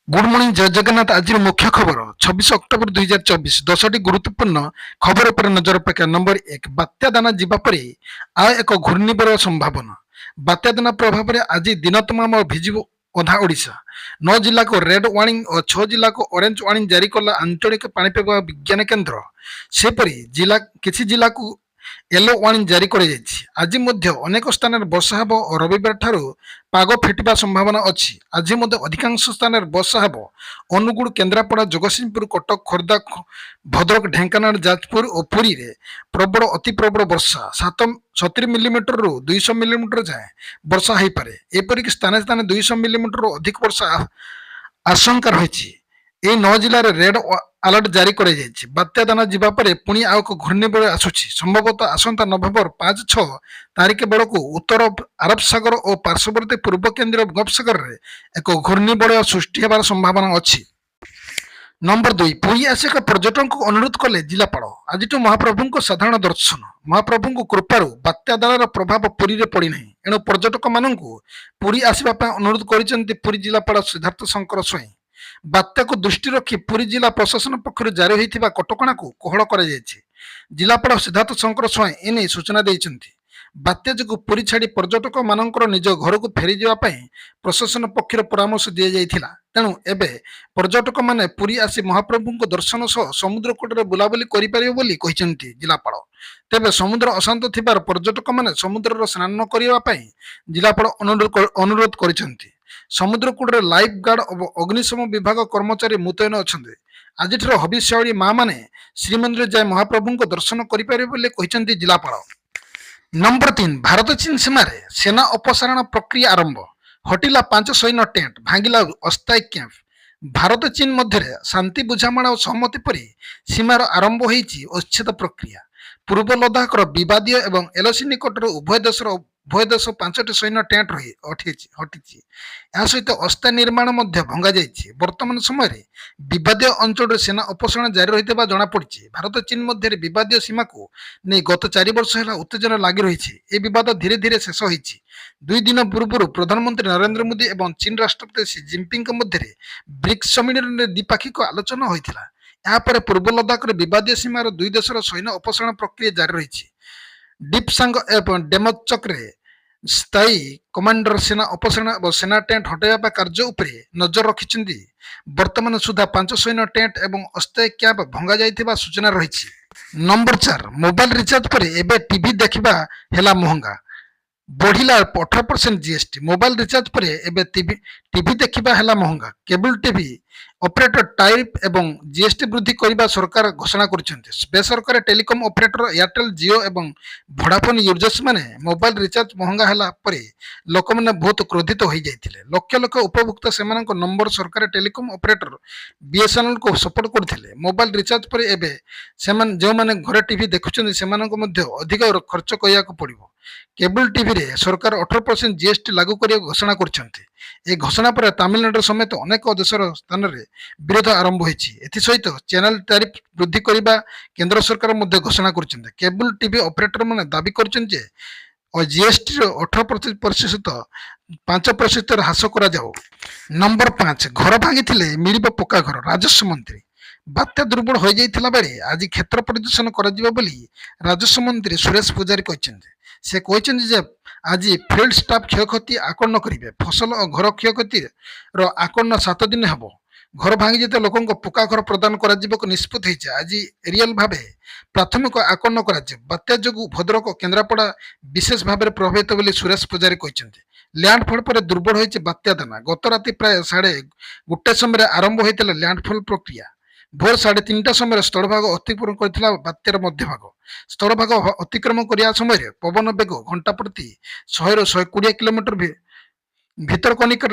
Good morning जय जगन्नाथ। आज मुख्य खबर 26 अक्टोबर 2024 10टी गुरुत्वपूर्ण खबर पर नजर पका। नंबर 1, बात्या दाना जीवा परे आ एक घूर्णिबलय संभावना। बात्या दाना प्रभाव में आज दिन तमाम भिजिब अधा ओडिशा। 9 जिला को रेड वार्निंग और 6 जिला को ऑरेंज वार्निंग जारी कला आंचलिक पाणीपाग विज्ञान केन्द्र। सेपरी जिला किसी जिला को येलो वार्निंग जारी कर आज अनेक स्थान में वर्षा हेब और रविवार ठारू पाग फिटिबा संभावना अच्छी। आज अधिकांश स्थान में वर्षा हेब। अनुगुड़, केन्द्रापड़ा, जगतसिंहपुर, कटक, खोर्धा, भद्रक, ढेंकानाल, जाजपुर और पुरी रे प्रबल अति प्रबल वर्षा 70 मिलीमीटर रु 200 मिलीमीटर जाए वर्षा हो पारे। एपरिक स्थान स्थान 200 मिलीमीटर अधिक वर्षा आशंका रही। ए 9 जिले में रेड अलर्ट जारी कर बात्या दाना जीवा पर पुणी आउ एक घूर्णिबलय आसुची। संभवतः आसंता नवेम्बर 5-6 तारिख बेलू उत्तर अरब सागर और पार्श्ववर्ती पूर्व केन्द्रीय बंगोपसागर में एक घूर्णिबलय सृष्टि होवार संभावना अच्छी। नंबर 2, पुरी आसिक पर्यटन को अनुरोध कले जिलापाल। आज महाप्रभु साधारण दर्शन। महाप्रभु कृपार बात्या दानार प्रभाव पुरी में पड़ी ना, एणु पर्यटक मानक पुरी आसवाई अनुरोध कर पुरी जिलापाल सिद्धार्थ शंकर स्वयं। बात्या को दृष्टि रखी पुरी जिला प्रशासन पक्ष जारी होता कटकणा को कोहल कर जिलापाल सिद्धार्थ शंकर स्वयं एने सूचना देते। बात्या जो पुरी छाड़ी पर्यटक मानकर निज घर को फेरी जावाई प्रशासन पक्ष परामर्श दी जाइथिला। तेणु एबे पर्यटक माने पुरी आसी महाप्रभु दर्शन सह समुद्र कूटे बुलाबुली करें बोली जिलापाल। तेबे समुद्र अशांत थिबार पर्यटक माने समुद्र स्नान करने जिलापाल अनुरोध करिसेंती। समुद्र कूटे लाइफ गार्ड और अग्निशम विभाग कर्मचारी मुतयन अच्छा। आज हविष्यावली माँ मैंने श्रीमंदिर जाए महाप्रभु दर्शन करें जिलापाल। नंबर 3, भारत चीन सीमार सेना अपसारण प्रक्रिया आरंभ। हटिला 5 सैन्य टेंट, भांगिला अस्थायी कैंप। भारत चीन मध्य शांति बुझामणा और सहमति पर सीमार आरंभ होती उच्छेद प्रक्रिया। पूर्व लद्दाखर विवादीय एवं एलओसी निकटर उभय देश 5टी सैन्य टेंट रही हटी। यह सहित अस्थायी निर्माण भंगा जाइए। वर्तमान समय विवादीय अंचल सेना अपसारण जारी रही जमापड़ी। भारत चीन मध्य विवादीय सीमा को नहीं गत 4 वर्ष है उत्तेजना लगी रही। ए बद धीरे धीरे शेष हो। 2 दिन पूर्व प्रधानमंत्री नरेंद्र मोदी और चीन राष्ट्रपति सी जिनपिंग मध्य ब्रिक्स सम्मेलन में द्विपाक्षिक आलोचना होता। यापर पूर्व लद्दाखर विवादीय सीमार 2 देशर सैन्य अपसारण प्रक्रिया जारी रही। डिपसांग एवं डेमचक्रे स्थायी कमांडर सेना अपसारण और सेना टेंट हटाइबा कार्य उपरे नजर रखिछन्ती। वर्तमान सुधा 5 सैन्य टेंट एवं अस्थायी कैंप भंगा जाइथिबा सूचना रही। नंबर 4, मोबाइल रिचार्ज पर एबे टीवी देखिबा हेला महंगा। बढ़िला 18% जीएसटी। मोबाइल रिचार्ज पर एबे टीवी देखिबा हेला महंगा। केबल टीवी ऑपरेटर टाइप एवं जीएसटी वृद्धि करने सरकार घोषणा करछन्ते। बेसरकारी टेलीकॉम ऑपरेटर एयरटेल, जियो एवं वोडाफोन यूजर्स माने मोबाइल रिचार्ज महंगा हैला परे लोक माने बहुत क्रोधित हो जाइथिले। लक्ष लक्ष उपभोक्ता सेमानक नंबर सरकारी टेलीकॉम ऑपरेटर बीएसएनएल को सपोर्ट करथिले। मोबाइल रिचार्ज पर एबे सेमान जो माने घरे टीवी देखुछन्ते सेमानक मध्य अधिक खर्च करिया को पड़िबो। केबल टीवी रे सरकार 18% जीएसटी लागू करिया घोषणा करछन्ते। ए घोषणा पर तमिलनाडु समेत अनेक देशर स्थान में विरोध आरंभ होती। सहित चैनल टैरिफ वृद्धि करने केंद्र सरकार घोषणा कर केबल टीवी ऑपरेटर मैंने दाबी कर जीएसटी 18% 5% ह्रास कर। नंबर 5, घर भांगी मिल पक्का घर। राजस्व मंत्री बात्या दुर्बल हो जाता बेले आज क्षेत्र परिदर्शन कर राजस्व मंत्री सुरेश पूजारी कहते। से कहते आज फील्ड स्टाफ क्षयक्षति आकलन करेंगे। फसल और घर क्षयक्षति आकलन 7 दिन हम। घर भांगी जाता लोक पक्का घर प्रदान कर निष्पत्ति आज रियल भाव प्राथमिक आकलन कर। बात्या जो भद्रक, केन्द्रापड़ा विशेष भाव में प्रभावित बोली सुरेश पूजारी कहते। लैंडफॉल पर दुर्बल होती बात्या दाना। गत राति प्राय 1:30 समय आरंभ होता लैंडफॉल प्रक्रिया। भोर 3:30 समय स्थलभाग अतिक्रम कर बात्यार मध्यभाग। स्थलभाग अतिक्रम करने समय पवन बेग घंटा प्रति 100 ରୁ 120 किलोमीटर भितरकनिका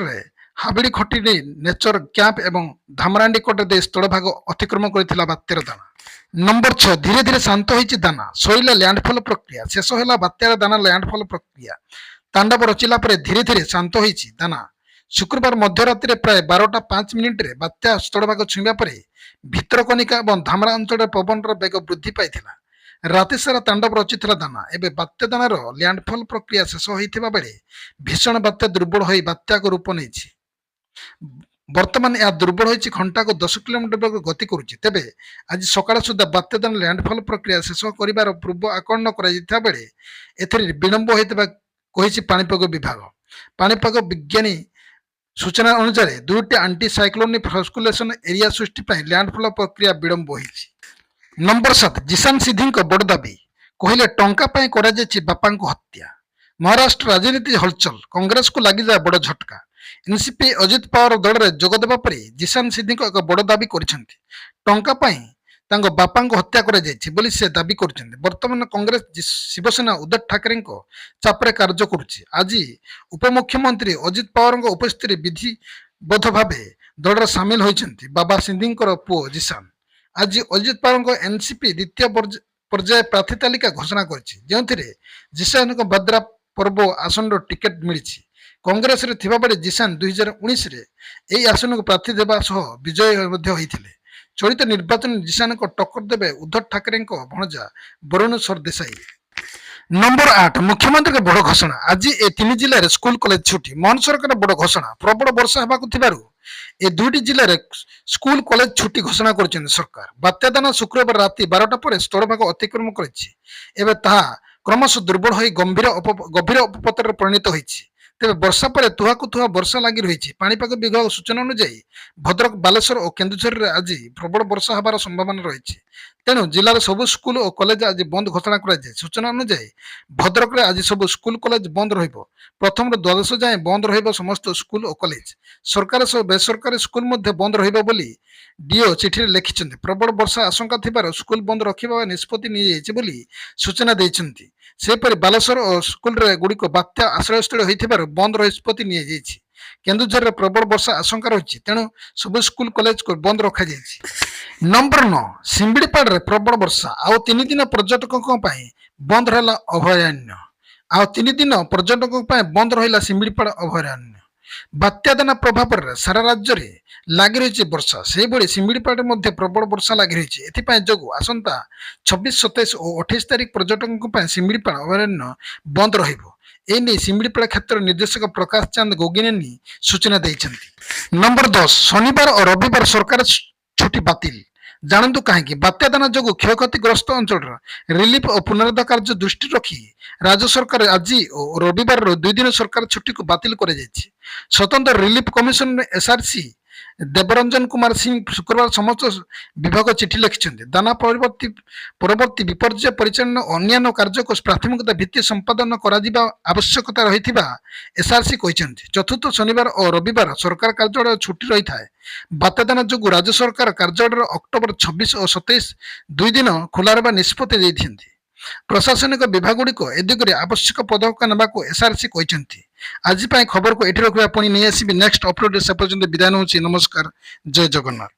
हाबिड़ी खटी नेचर कैंप एवं धामरांडी कोटे दे स्थलभाग अतिक्रम करथिला बात्यार दाना। नंबर 6, धीरे धीरे शांत होइछि दाना। सइला लैंडफॉल प्रक्रिया। शेष होला बात्यार दाना लैंडफॉल प्रक्रिया। तांडव रचिला पर धीरे धीरे शांत होइछि दाना। शुक्रवार मध्यरात्रि प्राय 12:05 बात्या स्थलभाग छुईबा पर भितरकनिका और धामरा अंचल पवन बेग वृद्धि पाइथिला। राति सारा तांडव रचिथिला दाना। एबे बात्या दानार लैंडफॉल प्रक्रिया शेष होइथिबा बेले भीषण बात्या दुर्बल होई बात्या को रूप नेछि। ବର୍ତ୍ତମାନ ଏହା ଦୁର୍ବଳ ହୋଇଛି, ଘଣ୍ଟାକୁ 10 କିଲୋମିଟର ବେଗରେ ଗତି କରୁଛି। ତେବେ ଆଜି ସକାଳ ସୁଦ୍ଧା ବାତ୍ୟା ଦାନା ଲ୍ୟାଣ୍ଡଫଲ୍ ପ୍ରକ୍ରିୟା ଶେଷ କରିବାର ପୂର୍ବ ଆକଳନ କରାଯାଇଥିବା ବେଳେ ଏଥିରେ ବିଳମ୍ବ ହୋଇଥିବା କହିଛି ପାଣିପାଗ ବିଭାଗ। ପାଣିପାଗ ବିଜ୍ଞାନୀ ସୂଚନା ଅନୁସାରେ ଦୁଇଟି ଆଣ୍ଟି ସାଇକ୍ଲୋନିକ ସର୍କୁଲେସନ ଏରିଆ ସୃଷ୍ଟି ପାଇଁ ଲ୍ୟାଣ୍ଡଫଲ୍ ପ୍ରକ୍ରିୟା ବିଳମ୍ବ ହୋଇଛି। ନମ୍ବର 7 ଜିଶାନ ସିଦ୍ଧିଙ୍କ ବଡ଼ ଦାବି, କହିଲେ ଟଙ୍କା ପାଇଁ କରାଯାଇଛି ବାପାଙ୍କ ହତ୍ୟା। ମହାରାଷ୍ଟ୍ର ରାଜନୀତି ହଲଚଲ, କଂଗ୍ରେସକୁ ଲାଗିଯାଏ ବଡ଼ ଝଟକା। ଏନସିପି ଅଜିତ ପାୱାର ଦଳରେ ଯୋଗ ଦେବା ପରେ ଜିଶାନ ସିଦ୍ଧିଙ୍କ ଏକ ବଡ଼ ଦାବି କରିଛନ୍ତି। ଟଙ୍କା ପାଇଁ ତାଙ୍କ ବାପାଙ୍କ ହତ୍ୟା କରାଯାଇଛି ବୋଲି ସେ ଦାବି କରିଛନ୍ତି। ବର୍ତ୍ତମାନ କଂଗ୍ରେସ ଶିବସେନା ଉଦ୍ଧବ ଠାକରେଙ୍କ ଚାପରେ କାର୍ଯ୍ୟ କରୁଛି। ଆଜି ଉପମୁଖ୍ୟମନ୍ତ୍ରୀ ଅଜିତ ପାୱାରଙ୍କ ଉପସ୍ଥିତିରେ ବିଧିବଦ୍ଧ ଭାବେ ଦଳରେ ସାମିଲ ହୋଇଛନ୍ତି ବାବା ସିଦ୍ଧିଙ୍କର ପୁଅ ଜିଶାନ। ଆଜି ଅଜିତ ପାୱାରଙ୍କ ଏନସିପି ଦ୍ୱିତୀୟ ପର୍ଯ୍ୟାୟ ପ୍ରାର୍ଥୀ ତାଲିକା ଘୋଷଣା କରିଛି, ଯେଉଁଥିରେ ଜିଶାନଙ୍କ ଭଦ୍ରା ପର୍ବ ଆସନର ଟିକେଟ ମିଳିଛି। କଂଗ୍ରେସରେ ଥିବାବେଳେ ଜିଶାନ 2019ରେ ଏହି ଆସନକୁ ପ୍ରାର୍ଥୀ ଦେବା ସହ ବିଜୟୀ ମଧ୍ୟ ହୋଇଥିଲେ। ଚଳିତ ନିର୍ବାଚନରେ ଜିଶାନଙ୍କ ଟକ୍କର ଦେବେ ଉଦ୍ଧବ ଠାକରେଙ୍କ ଭଣଜା ବରୁଣ ସରଦେଶାଇ। ନମ୍ବର 8 ମୁଖ୍ୟମନ୍ତ୍ରୀଙ୍କ ବଡ଼ ଘୋଷଣା, ଆଜି ଏ 3 ଜିଲ୍ଲାରେ ସ୍କୁଲ କଲେଜ ଛୁଟି। ମୋହନ ସରକାରଙ୍କ ବଡ଼ ଘୋଷଣା, ପ୍ରବଳ ବର୍ଷା ହେବାକୁ ଥିବାରୁ ଏ 2ଟି ଜିଲ୍ଲାରେ ସ୍କୁଲ କଲେଜ ଛୁଟି ଘୋଷଣା କରିଛନ୍ତି ସରକାର। ବାତ୍ୟା ଦାନା ଶୁକ୍ରବାର ରାତି 12ଟା ପରେ ସ୍ଥଳଭାଗ ଅତିକ୍ରମ କରିଛି। ଏବେ ତାହା କ୍ରମଶଃ ଦୁର୍ବଳ ହୋଇ ଗଭୀର ଅପପତରେ ପରିଣତ ହୋଇଛି। ତେବେ ବର୍ଷା ପରେ ତୁହାକୁ ତୁହା ବର୍ଷା ଲାଗି ରହିଛି। ପାଣିପାଗ ବିଭାଗ ସୂଚନା ଅନୁଯାୟୀ ଭଦ୍ରକ, ବାଲେଶ୍ୱର ଓ କେନ୍ଦୁଝରରେ ଆଜି ପ୍ରବଳ ବର୍ଷା ହେବାର ସମ୍ଭାବନା ରହିଛି। ତେଣୁ ଜିଲ୍ଲାର ସବୁ ସ୍କୁଲ ଓ କଲେଜ ଆଜି ବନ୍ଦ ଘୋଷଣା କରାଯାଇଛି। ସୂଚନା ଅନୁଯାୟୀ ଭଦ୍ରକରେ ଆଜି ସବୁ ସ୍କୁଲ କଲେଜ ବନ୍ଦ ରହିବ। ପ୍ରଥମରୁ ଦ୍ୱାଦଶ ଯାଏଁ ବନ୍ଦ ରହିବ ସମସ୍ତ ସ୍କୁଲ ଓ କଲେଜ। ସରକାର ସହ ବେସରକାରୀ ସ୍କୁଲ ମଧ୍ୟ ବନ୍ଦ ରହିବ ବୋଲି ଡିଓ ଚିଠିରେ ଲେଖିଛନ୍ତି। ପ୍ରବଳ ବର୍ଷା ଆଶଙ୍କା ଥିବାରୁ ସ୍କୁଲ ବନ୍ଦ ରଖିବା ନିଷ୍ପତ୍ତି ନିଆଯାଇଛି ବୋଲି ସୂଚନା ଦେଇଛନ୍ତି। ସେହିପରି ବାଲେଶ୍ୱର ଓ ସ୍କୁଲରେ ଗୁଡ଼ିକ ବାତ୍ୟା ଆଶ୍ରୟସ୍ଥଳୀ ହୋଇଥିବାରୁ ବନ୍ଦ ନିଷ୍ପତ୍ତି ନିଆଯାଇଛି। କେନ୍ଦୁଝରରେ ପ୍ରବଳ ବର୍ଷା ଆଶଙ୍କା ରହିଛି, ତେଣୁ ସବୁ ସ୍କୁଲ କଲେଜକୁ ବନ୍ଦ ରଖାଯାଇଛି। ନମ୍ବର 9 ଶିମିଳିପାଳରେ ପ୍ରବଳ ବର୍ଷା, ଆଉ 3 ଦିନ ପର୍ଯ୍ୟଟକଙ୍କ ପାଇଁ ବନ୍ଦ ରହିଲା ଅଭୟାରଣ୍ୟ। ଆଉ 3 ଦିନ ପର୍ଯ୍ୟଟକଙ୍କ ପାଇଁ ବନ୍ଦ ରହିଲା ଶିମିଳିପାଳ ଅଭୟାରଣ୍ୟ। ବାତ୍ୟା ଦାନା ପ୍ରଭାବରେ ସାରା ରାଜ୍ୟରେ ଲାଗି ରହିଛି ବର୍ଷା, ସେହିଭଳି ଶିମିଳିପାଳରେ ମଧ୍ୟ ପ୍ରବଳ ବର୍ଷା ଲାଗି ରହିଛି। ଏଥିପାଇଁ ଯୋଗୁଁ ଆସନ୍ତା 26, 27 ଓ 28 ତାରିଖ ପର୍ଯ୍ୟଟକଙ୍କ ପାଇଁ ଶିମିଳିପାଳ ଅଭୟାରଣ୍ୟ ବନ୍ଦ ରହିବ। ଏନେଇ ଶିମିଳିପାଳ କ୍ଷେତ୍ର ନିର୍ଦ୍ଦେଶକ ପ୍ରକାଶ ଚାନ୍ଦ ଗୋଗିନେନି ସୂଚନା ଦେଇଛନ୍ତି। ନମ୍ବର 10 ଶନିବାର ଓ ରବିବାର ସରକାର ଛୁଟି ବାତିଲ, ଜାଣନ୍ତୁ କାହିଁକି? ବାତ୍ୟା ଦାନା ଯୋଗୁଁ କ୍ଷୟକ୍ଷତିଗ୍ରସ୍ତ ଅଞ୍ଚଳର ରିଲିଫ ଓ ପୁନରୁଦ୍ଧାର କାର୍ଯ୍ୟ ଦୃଷ୍ଟିରେ ରଖି ରାଜ୍ୟ ସରକାର ଆଜି ଓ ରବିବାରର 2 ଦିନ ସରକାର ଛୁଟିକୁ ବାତିଲ କରାଯାଇଛି। ସ୍ୱତନ୍ତ୍ର relief commissioner SRC Debaranjan Kumar Singh ଶୁକ୍ରବାର ସମସ୍ତ ବିଭାଗ ଚିଠି ଲେଖିଛନ୍ତି। ଦାନା ପରବର୍ତ୍ତୀ ବିପର୍ଯ୍ୟୟ ପରିଚାଳନା ଓ ଅନ୍ୟାନ୍ୟ କାର୍ଯ୍ୟକୁ ପ୍ରାଥମିକତା ଭିତ୍ତି ସମ୍ପାଦନ କରାଯିବା ଆବଶ୍ୟକତା ରହିଥିବା ଏସଆରସି କହିଛନ୍ତି। ଚତୁର୍ଥ ଶନିବାର ଓ ରବିବାର ସରକାର କାର୍ଯ୍ୟାଳୟ ଛୁଟି ରହିଥାଏ। ବାତ୍ୟା ଦାନା ଯୋଗୁଁ ରାଜ୍ୟ ସରକାର କାର୍ଯ୍ୟାଳୟ ଅକ୍ଟୋବର 26 ଓ 27 2 ଦିନ ଖୋଲା ରହିବା ନିଷ୍ପତ୍ତି ଦେଇଛନ୍ତି। ପ୍ରଶାସନିକ ବିଭାଗଗୁଡ଼ିକ ଏ ଦିଗରେ ଆବଶ୍ୟକ ପଦକ୍ଷେପ ନେବାକୁ ଏସଆରସି କହିଛନ୍ତି। ଆଜି ପାଇଁ ଖବରକୁ ଏଠି ରଖିବା, ପୁଣି ନେଇ ଆସିବି ନେକ୍ସଟ ଅପଲୋଡରେ। ସେ ପର୍ଯ୍ୟନ୍ତ ବିଦାୟ ନେଉଛି। ନମସ୍କାର, ଜୟ ଜଗନ୍ନାଥ।